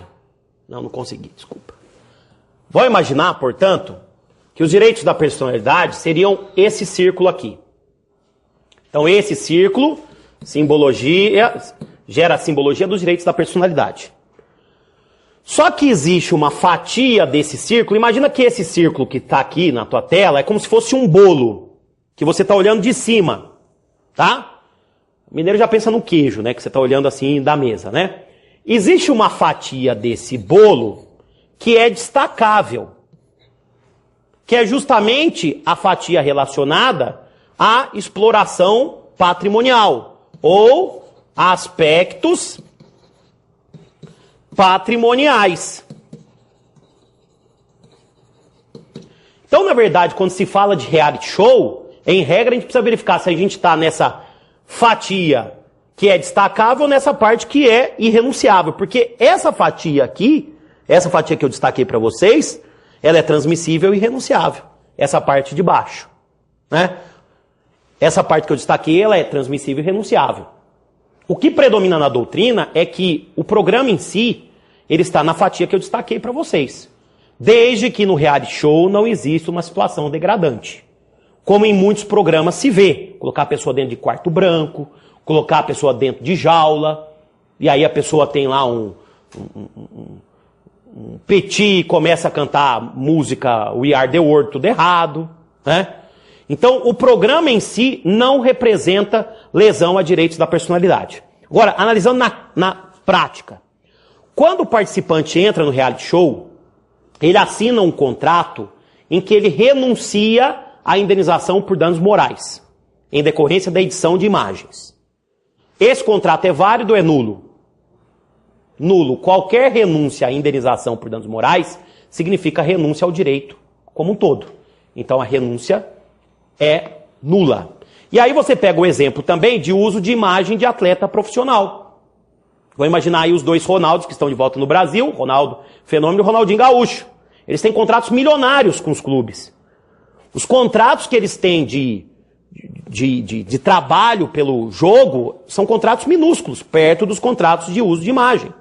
não consegui, desculpa. Vou imaginar, portanto, que os direitos da personalidade seriam esse círculo aqui. Então esse círculo, gera a simbologia dos direitos da personalidade. Só que existe uma fatia desse círculo. Imagina que esse círculo que está aqui na tua tela é como se fosse um bolo que você está olhando de cima, tá? O mineiro já pensa no queijo, né? Que você está olhando assim da mesa, né? Existe uma fatia desse bolo que é destacável, que é justamente a fatia relacionada à exploração patrimonial ou a aspectos patrimoniais. Então, na verdade, quando se fala de reality show, em regra a gente precisa verificar se a gente está nessa fatia que é destacável ou nessa parte que é irrenunciável. Porque essa fatia aqui, essa fatia que eu destaquei para vocês, ela é transmissível e irrenunciável. Essa parte de baixo, né? Essa parte que eu destaquei, ela é transmissível e irrenunciável. O que predomina na doutrina é que o programa em si, ele está na fatia que eu destaquei para vocês. Desde que no reality show não existe uma situação degradante. Como em muitos programas se vê. Colocar a pessoa dentro de quarto branco, colocar a pessoa dentro de jaula, e aí a pessoa tem lá um petit e começa a cantar música We Are The World, tudo errado, né? Então, o programa em si não representa lesão a direitos da personalidade. Agora, analisando na prática. Quando o participante entra no reality show, ele assina um contrato em que ele renuncia à indenização por danos morais, em decorrência da edição de imagens. Esse contrato é válido ou é nulo? Nulo. Qualquer renúncia à indenização por danos morais significa renúncia ao direito como um todo. Então, a renúncia é nula. E aí você pega o exemplo também de uso de imagem de atleta profissional. Vou imaginar aí os dois Ronaldos que estão de volta no Brasil, Ronaldo Fenômeno e Ronaldinho Gaúcho. Eles têm contratos milionários com os clubes. Os contratos que eles têm de trabalho pelo jogo são contratos minúsculos, perto dos contratos de uso de imagem,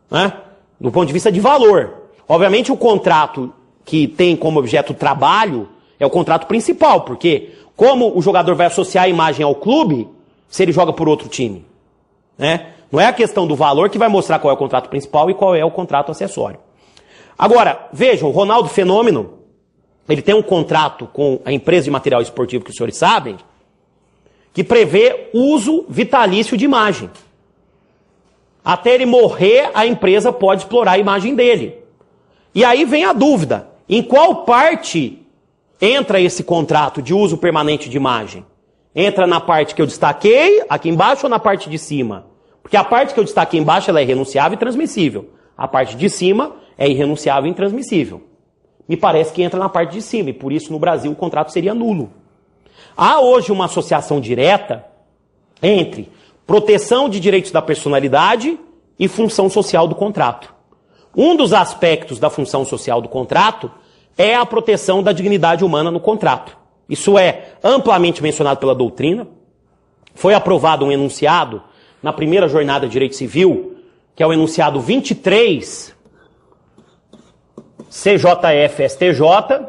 né? Do ponto de vista de valor. Obviamente o contrato que tem como objeto trabalho é o contrato principal, porque como o jogador vai associar a imagem ao clube se ele joga por outro time, né? Não é a questão do valor que vai mostrar qual é o contrato principal e qual é o contrato acessório. Agora, vejam, o Ronaldo Fenômeno, ele tem um contrato com a empresa de material esportivo que os senhores sabem, que prevê uso vitalício de imagem. Até ele morrer, a empresa pode explorar a imagem dele. E aí vem a dúvida, em qual parte entra esse contrato de uso permanente de imagem? Entra na parte que eu destaquei, aqui embaixo, ou na parte de cima? Porque a parte que eu destaquei embaixo ela é renunciável e transmissível. A parte de cima é irrenunciável e intransmissível. Me parece que entra na parte de cima, e por isso no Brasil o contrato seria nulo. Há hoje uma associação direta entre proteção de direitos da personalidade e função social do contrato. Um dos aspectos da função social do contrato é a proteção da dignidade humana no contrato. Isso é amplamente mencionado pela doutrina. Foi aprovado um enunciado na primeira jornada de direito civil, que é o enunciado 23 CJF-STJ,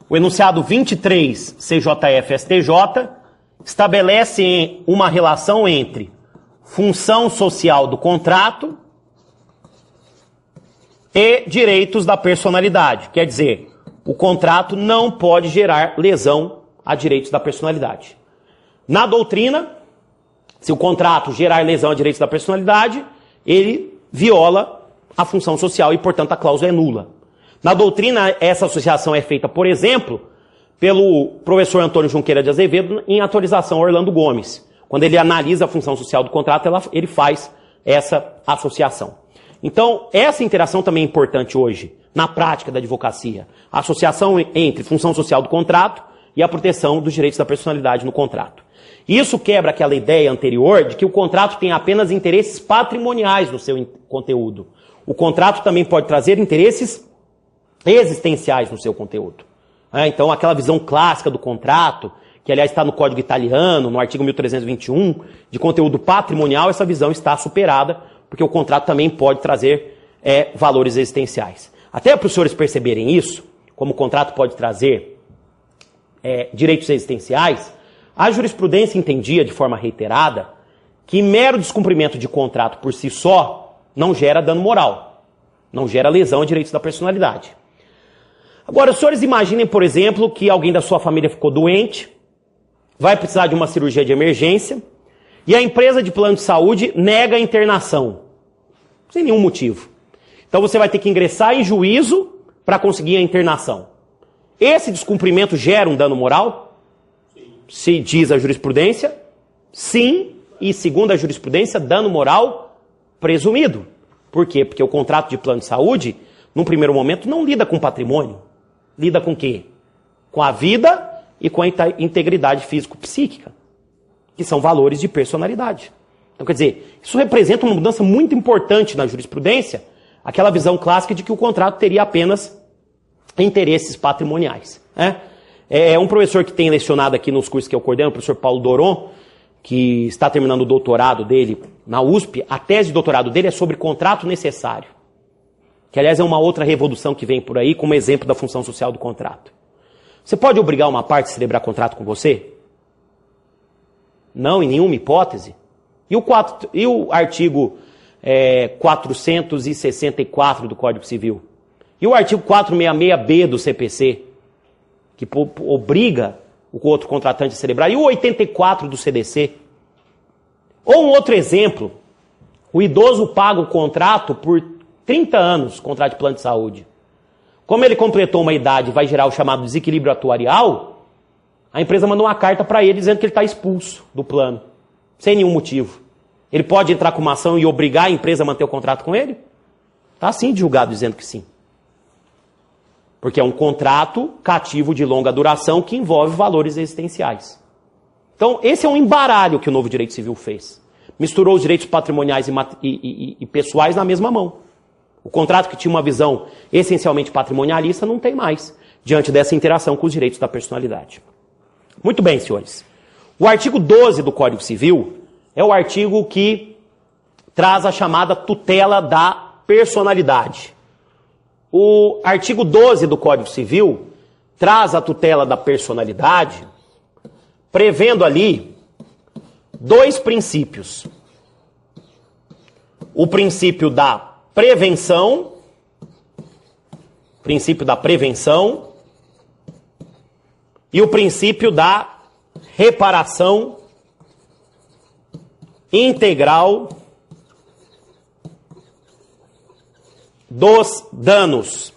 o enunciado 23 CJF-STJ estabelece uma relação entre função social do contrato e direitos da personalidade. Quer dizer, o contrato não pode gerar lesão a direitos da personalidade. Na doutrina, se o contrato gerar lesão a direitos da personalidade, ele viola a função social e, portanto, a cláusula é nula. Na doutrina, essa associação é feita, por exemplo, pelo professor Antônio Junqueira de Azevedo em atualização Orlando Gomes. Quando ele analisa a função social do contrato, ele faz essa associação. Então, essa interação também é importante hoje, na prática da advocacia. A associação entre função social do contrato e a proteção dos direitos da personalidade no contrato. Isso quebra aquela ideia anterior de que o contrato tem apenas interesses patrimoniais no seu conteúdo. O contrato também pode trazer interesses existenciais no seu conteúdo. Então, aquela visão clássica do contrato, que aliás está no Código Italiano, no artigo 1321, de conteúdo patrimonial, essa visão está superada, porque o contrato também pode trazer valores existenciais. Até para os senhores perceberem isso, como o contrato pode trazer direitos existenciais, a jurisprudência entendia de forma reiterada que mero descumprimento de contrato por si só não gera dano moral, não gera lesão a direitos da personalidade. Agora, os senhores imaginem, por exemplo, que alguém da sua família ficou doente, vai precisar de uma cirurgia de emergência, e a empresa de plano de saúde nega a internação, sem nenhum motivo. Então você vai ter que ingressar em juízo para conseguir a internação. Esse descumprimento gera um dano moral? Se diz a jurisprudência, sim, e segundo a jurisprudência, dano moral presumido. Por quê? Porque o contrato de plano de saúde, num primeiro momento, não lida com patrimônio. Lida com o quê? Com a vida e com a integridade físico-psíquica, que são valores de personalidade. Então, quer dizer, isso representa uma mudança muito importante na jurisprudência, aquela visão clássica de que o contrato teria apenas interesses patrimoniais. É um professor que tem lecionado aqui nos cursos que eu coordeno, o professor Paulo Doron, que está terminando o doutorado dele na USP, a tese de doutorado dele é sobre contrato necessário. Que, aliás, é uma outra revolução que vem por aí, como exemplo da função social do contrato. Você pode obrigar uma parte a celebrar contrato com você? Não, em nenhuma hipótese. E o artigo 464 do Código Civil? E o artigo 466B do CPC, que obriga o outro contratante a celebrar? E o 84 do CDC? Ou um outro exemplo, o idoso paga o contrato por 30 anos, contrato de plano de saúde. Como ele completou uma idade e vai gerar o chamado desequilíbrio atuarial, a empresa mandou uma carta para ele dizendo que ele está expulso do plano, sem nenhum motivo. Ele pode entrar com uma ação e obrigar a empresa a manter o contrato com ele? Está sim julgado dizendo que sim. Porque é um contrato cativo de longa duração que envolve valores existenciais. Então, esse é um embaralho que o novo direito civil fez. Misturou os direitos patrimoniais e pessoais na mesma mão. O contrato que tinha uma visão essencialmente patrimonialista não tem mais, diante dessa interação com os direitos da personalidade. Muito bem, senhores. O artigo 12 do Código Civil é o artigo que traz a chamada tutela da personalidade. O artigo 12 do Código Civil traz a tutela da personalidade, prevendo ali dois princípios. o princípio da prevenção, e o princípio da reparação integral dos danos,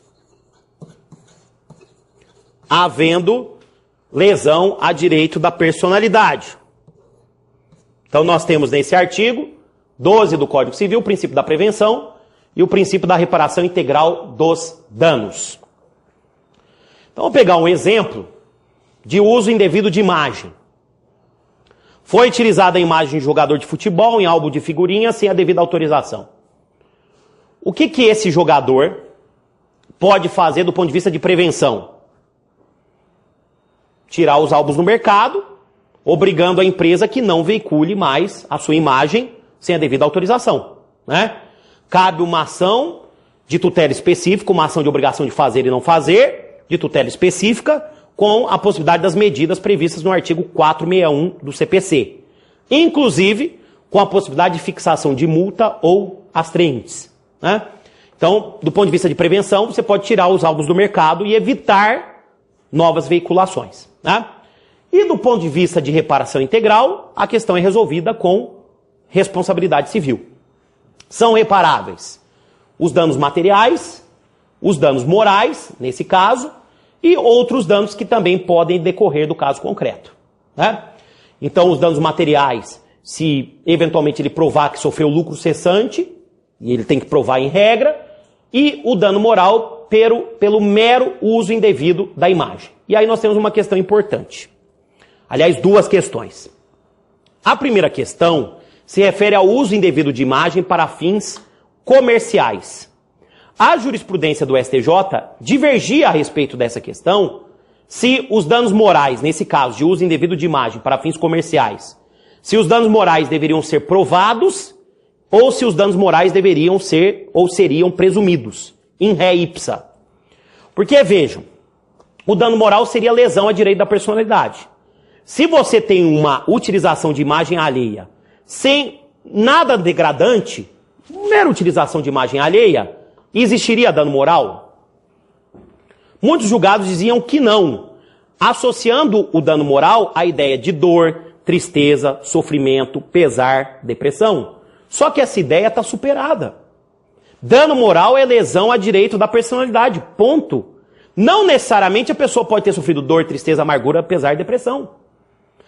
havendo lesão a direito da personalidade. Então nós temos nesse artigo 12 do Código Civil o princípio da prevenção e o princípio da reparação integral dos danos. Então vamos pegar um exemplo de uso indevido de imagem. Foi utilizada a imagem de jogador de futebol em álbum de figurinha sem a devida autorização. O que esse jogador pode fazer do ponto de vista de prevenção? Tirar os álbuns do mercado, obrigando a empresa que não veicule mais a sua imagem sem a devida autorização, né? Cabe uma ação de tutela específica, uma ação de obrigação de fazer e não fazer, de tutela específica, com a possibilidade das medidas previstas no artigo 461 do CPC. Inclusive, com a possibilidade de fixação de multa ou astrentes, né? Então, do ponto de vista de prevenção, você pode tirar os álbuns do mercado e evitar novas veiculações, né? E do ponto de vista de reparação integral, a questão é resolvida com responsabilidade civil. São reparáveis os danos materiais, os danos morais, nesse caso, e outros danos que também podem decorrer do caso concreto, né? Então, os danos materiais, se eventualmente ele provar que sofreu lucro cessante, e ele tem que provar em regra, e o dano moral pelo mero uso indevido da imagem. E aí nós temos uma questão importante. Aliás, duas questões. A primeira questão se refere ao uso indevido de imagem para fins comerciais. A jurisprudência do STJ divergia a respeito dessa questão se os danos morais, nesse caso de uso indevido de imagem para fins comerciais, se os danos morais deveriam ser provados ou se os danos morais deveriam ser ou seriam presumidos, in re ipsa. Porque, vejam, o dano moral seria lesão a direito da personalidade. Se você tem uma utilização de imagem alheia sem nada degradante, mera utilização de imagem alheia, existiria dano moral? Muitos julgados diziam que não, associando o dano moral à ideia de dor, tristeza, sofrimento, pesar, depressão. Só que essa ideia está superada. Dano moral é lesão a direito da personalidade, ponto. Não necessariamente a pessoa pode ter sofrido dor, tristeza, amargura, pesar e depressão.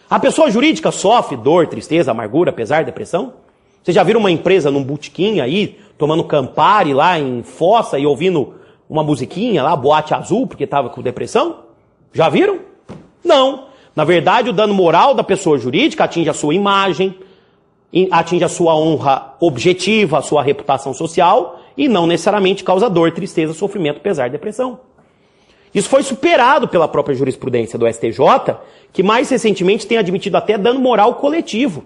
A pessoa jurídica sofre dor, tristeza, amargura, pesar, depressão? Vocês já viram uma empresa num botequim aí, tomando Campari lá em Fossa e ouvindo uma musiquinha lá, Boate Azul, porque estava com depressão? Já viram? Não. Na verdade, o dano moral da pessoa jurídica atinge a sua imagem, atinge a sua honra objetiva, a sua reputação social, e não necessariamente causa dor, tristeza, sofrimento, pesar, depressão. Isso foi superado pela própria jurisprudência do STJ, que mais recentemente tem admitido até dano moral coletivo.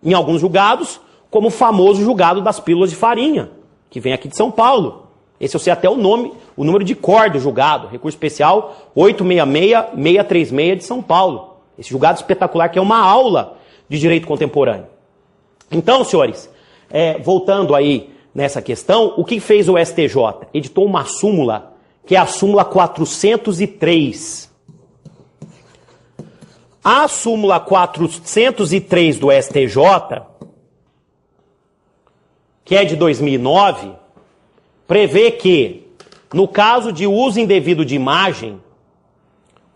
Em alguns julgados, como o famoso julgado das pílulas de farinha, que vem aqui de São Paulo. Esse eu sei até o número de cor do julgado, recurso especial 866-636 de São Paulo. Esse julgado espetacular que é uma aula de direito contemporâneo. Então, senhores, voltando aí nessa questão, o que fez o STJ? Editou uma súmula, que é a súmula 403. A súmula 403 do STJ, que é de 2009, prevê que, no caso de uso indevido de imagem,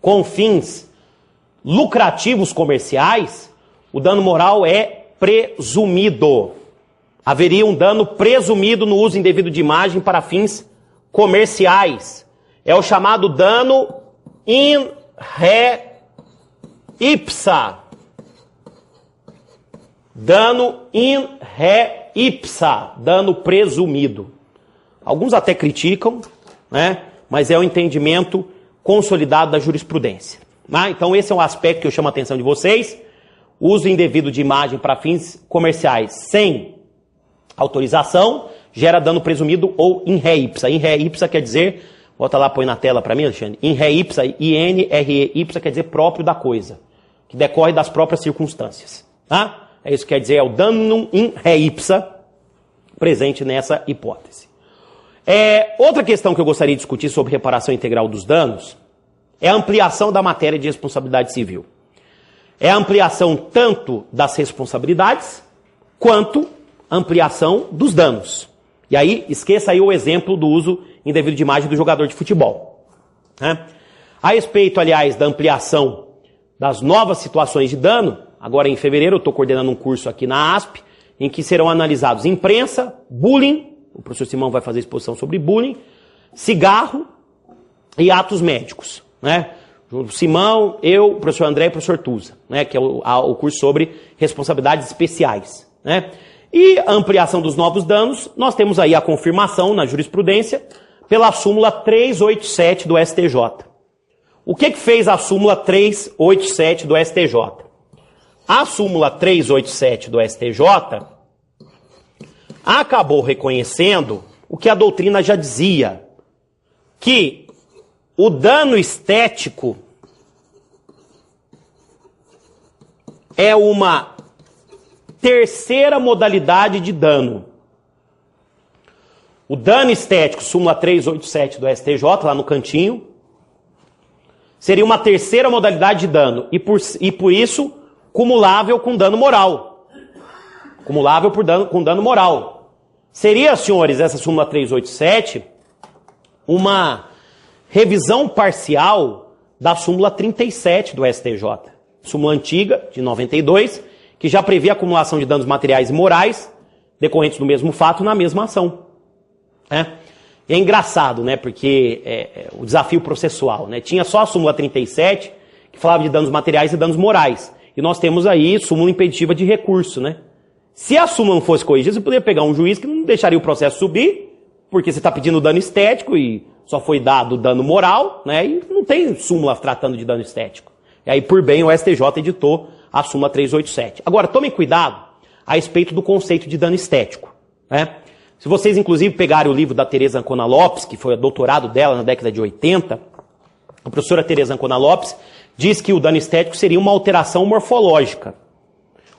com fins lucrativos comerciais, o dano moral é presumido. Haveria um dano presumido no uso indevido de imagem para fins comerciais. É o chamado dano in re ipsa. Dano in re ipsa. Dano presumido. Alguns até criticam, né? Mas é o entendimento consolidado da jurisprudência. Então esse é um aspecto que eu chamo a atenção de vocês. Uso indevido de imagem para fins comerciais sem autorização gera dano presumido ou in re ipsa. In re ipsa quer dizer, bota lá, põe na tela para mim, Alexandre. In re ipsa, I-N-R-E ipsa quer dizer próprio da coisa, que decorre das próprias circunstâncias. Tá? É isso que quer dizer, é o dano in re ipsa, presente nessa hipótese. Outra questão que eu gostaria de discutir sobre reparação integral dos danos é a ampliação da matéria de responsabilidade civil. É a ampliação tanto das responsabilidades quanto a ampliação dos danos. E aí, esqueça aí o exemplo do uso indevido de imagem do jogador de futebol. A respeito, aliás, da ampliação das novas situações de dano, agora em fevereiro eu estou coordenando um curso aqui na ASP, em que serão analisados imprensa, bullying, o professor Simão vai fazer exposição sobre bullying, cigarro e atos médicos. O Simão, eu, o professor André e o professor Tusa, que é o curso sobre responsabilidades especiais. E a ampliação dos novos danos, nós temos aí a confirmação na jurisprudência pela súmula 387 do STJ. O que fez a súmula 387 do STJ? A súmula 387 do STJ acabou reconhecendo o que a doutrina já dizia, que o dano estético é uma terceira modalidade de dano. O dano estético, súmula 387 do STJ, lá no cantinho, seria uma terceira modalidade de dano e por isso cumulável com dano moral. Cumulável com dano moral. Seria, senhores, essa súmula 387 uma revisão parcial da súmula 37 do STJ. Súmula antiga, de 92, que já previa a acumulação de danos materiais e morais decorrentes do mesmo fato na mesma ação. É engraçado, porque o desafio processual, tinha só a súmula 37, que falava de danos materiais e danos morais. E nós temos aí súmula impeditiva de recurso, Se a súmula não fosse corrigida, você poderia pegar um juiz que não deixaria o processo subir, porque você está pedindo dano estético e só foi dado dano moral, e não tem súmula tratando de dano estético. E aí, por bem, o STJ editou a súmula 387. Agora, tomem cuidado a respeito do conceito de dano estético. Se vocês, inclusive, pegarem o livro da Tereza Ancona Lopes, que foi o doutorado dela na década de 80, a professora Tereza Ancona Lopes diz que o dano estético seria uma alteração morfológica,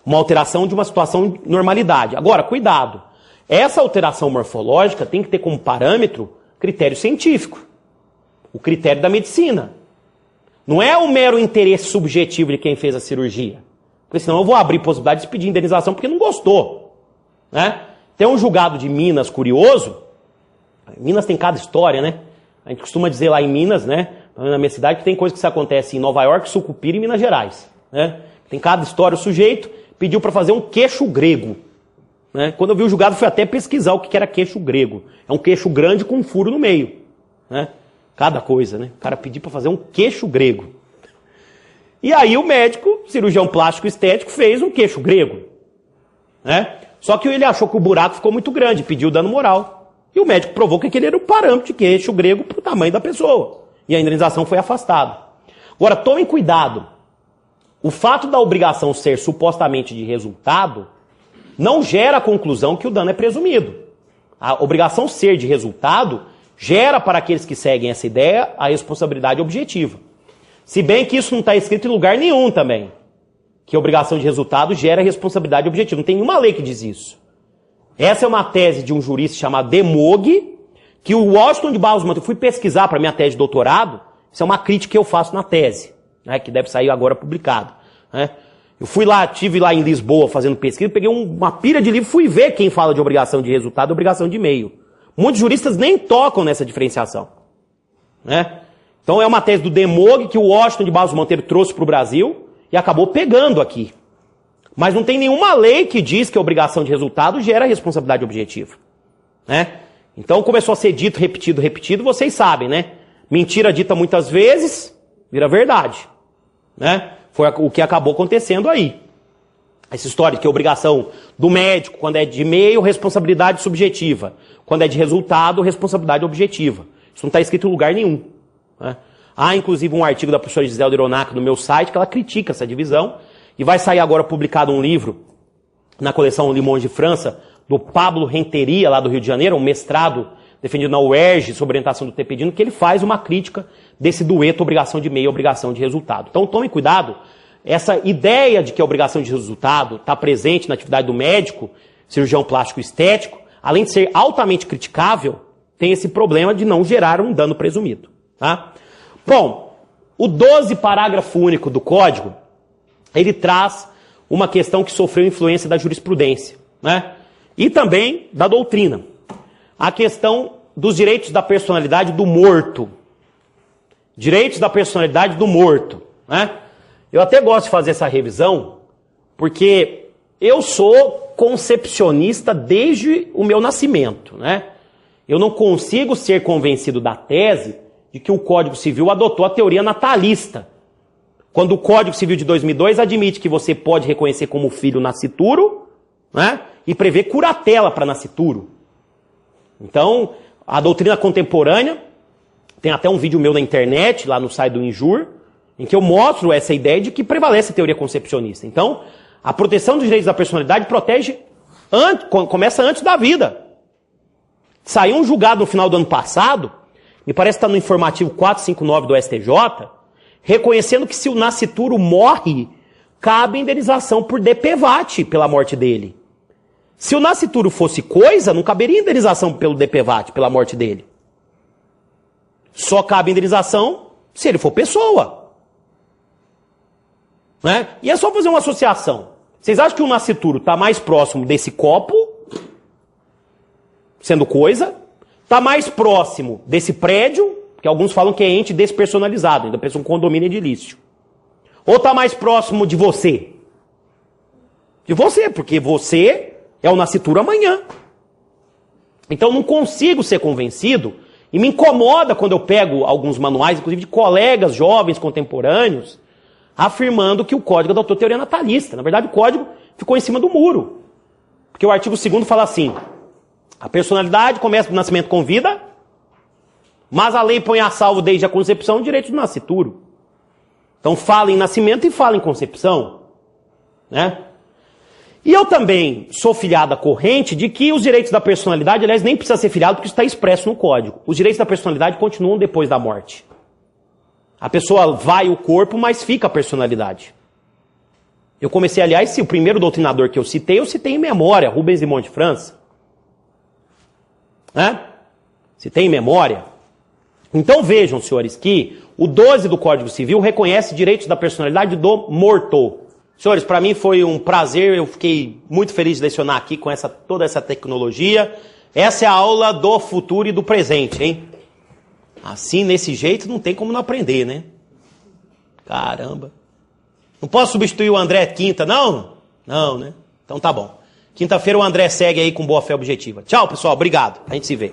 uma alteração de uma situação de normalidade. Agora, cuidado, essa alteração morfológica tem que ter como parâmetro critério científico, o critério da medicina. Não é o mero interesse subjetivo de quem fez a cirurgia. Porque senão eu vou abrir possibilidade de pedir indenização porque não gostou. Tem um julgado de Minas curioso. Minas tem cada história, A gente costuma dizer lá em Minas, na minha cidade, que tem coisa que acontece em Nova York, Sucupira e Minas Gerais. Tem cada história. O sujeito pediu para fazer um queixo grego. Quando eu vi o julgado, fui até pesquisar o que era queixo grego. É um queixo grande com um furo no meio. Cada coisa, O cara pediu para fazer um queixo grego. E aí o médico, cirurgião plástico estético, fez um queixo grego. Só que ele achou que o buraco ficou muito grande, pediu dano moral. E o médico provou que aquele era o parâmetro de queixo grego para o tamanho da pessoa. E a indenização foi afastada. Agora, tomem cuidado. O fato da obrigação ser supostamente de resultado não gera a conclusão que o dano é presumido. A obrigação ser de resultado gera para aqueles que seguem essa ideia a responsabilidade objetiva. Se bem que isso não está escrito em lugar nenhum também. Que a obrigação de resultado gera responsabilidade objetiva. Não tem nenhuma lei que diz isso. Essa é uma tese de um jurista chamado Demogue, que o Washington de Barros Monteiro, eu fui pesquisar para minha tese de doutorado, isso é uma crítica que eu faço na tese, que deve sair agora publicado. Eu fui lá, estive lá em Lisboa fazendo pesquisa, peguei uma pilha de livro, fui ver quem fala de obrigação de resultado e obrigação de meio. Muitos juristas nem tocam nessa diferenciação. Então é uma tese do Demogue que o Washington de Barros Monteiro trouxe para o Brasil e acabou pegando aqui. Mas não tem nenhuma lei que diz que a obrigação de resultado gera responsabilidade objetiva. Então começou a ser dito, repetido, vocês sabem, Mentira dita muitas vezes, vira verdade. Foi o que acabou acontecendo aí. Essa história de que a obrigação do médico, quando é de meio, responsabilidade subjetiva. Quando é de resultado, responsabilidade objetiva. Isso não está escrito em lugar nenhum. Há, inclusive, um artigo da professora Gisele Deronac no meu site que ela critica essa divisão. E vai sair agora publicado um livro na coleção Limões de França, do Pablo Renteria, lá do Rio de Janeiro, um mestrado defendido na UERJ sobre orientação do Tepedino, que ele faz uma crítica desse dueto obrigação de meio e obrigação de resultado. Então tomem cuidado, essa ideia de que a obrigação de resultado está presente na atividade do médico, cirurgião plástico estético, além de ser altamente criticável, tem esse problema de não gerar um dano presumido. Tá? Bom, o 12, parágrafo único do Código, ele traz uma questão que sofreu influência da jurisprudência, né? E também da doutrina. A questão dos direitos da personalidade do morto. Direitos da personalidade do morto, né? Eu até gosto de fazer essa revisão, porque eu sou concepcionista desde o meu nascimento, né? Eu não consigo ser convencido da tese de que o Código Civil adotou a teoria natalista. Quando o Código Civil de 2002 admite que você pode reconhecer como filho nascituro, né? E prevê curatela para nascituro. Então, a doutrina contemporânea, tem até um vídeo meu na internet, lá no site do Injur, em que eu mostro essa ideia de que prevalece a teoria concepcionista. Então, a proteção dos direitos da personalidade começa antes da vida. Saiu um julgado no final do ano passado, me parece que está no informativo 459 do STJ, reconhecendo que se o nascituro morre, cabe indenização por DPVAT pela morte dele. Se o nascituro fosse coisa, não caberia indenização pelo DPVAT, pela morte dele. Só cabe indenização se ele for pessoa. Né? E é só fazer uma associação. Vocês acham que o nascituro está mais próximo desse copo, sendo coisa? Está mais próximo desse prédio, que alguns falam que é ente despersonalizado, ainda pensa um condomínio edilício. Ou está mais próximo de você? De você, porque você é o nascituro amanhã. Então não consigo ser convencido, e me incomoda quando eu pego alguns manuais, inclusive de colegas jovens contemporâneos, afirmando que o Código adotou teoria natalista. Na verdade, o Código ficou em cima do muro. Porque o artigo 2º fala assim: a personalidade começa do nascimento com vida, mas a lei põe a salvo desde a concepção o direito do nascituro. Então fala em nascimento e fala em concepção. Né? E eu também sou filiado à corrente de que os direitos da personalidade, aliás, nem precisa ser filiado porque isso está expresso no Código. Os direitos da personalidade continuam depois da morte. A pessoa vai o corpo, mas fica a personalidade. Eu comecei, aliás, se o primeiro doutrinador que eu citei em memória, Rubens de Monte França. Né? Citei em memória. Então vejam, senhores, que o 12 do Código Civil reconhece direitos da personalidade do morto. Senhores, para mim foi um prazer, eu fiquei muito feliz de lecionar aqui com toda essa tecnologia. Essa é a aula do futuro e do presente, hein? Assim, nesse jeito, não tem como não aprender, né? Caramba. Não posso substituir o André quinta, não? Não, né? Então tá bom. Quinta-feira o André segue aí com boa fé objetiva. Tchau, pessoal. Obrigado. A gente se vê.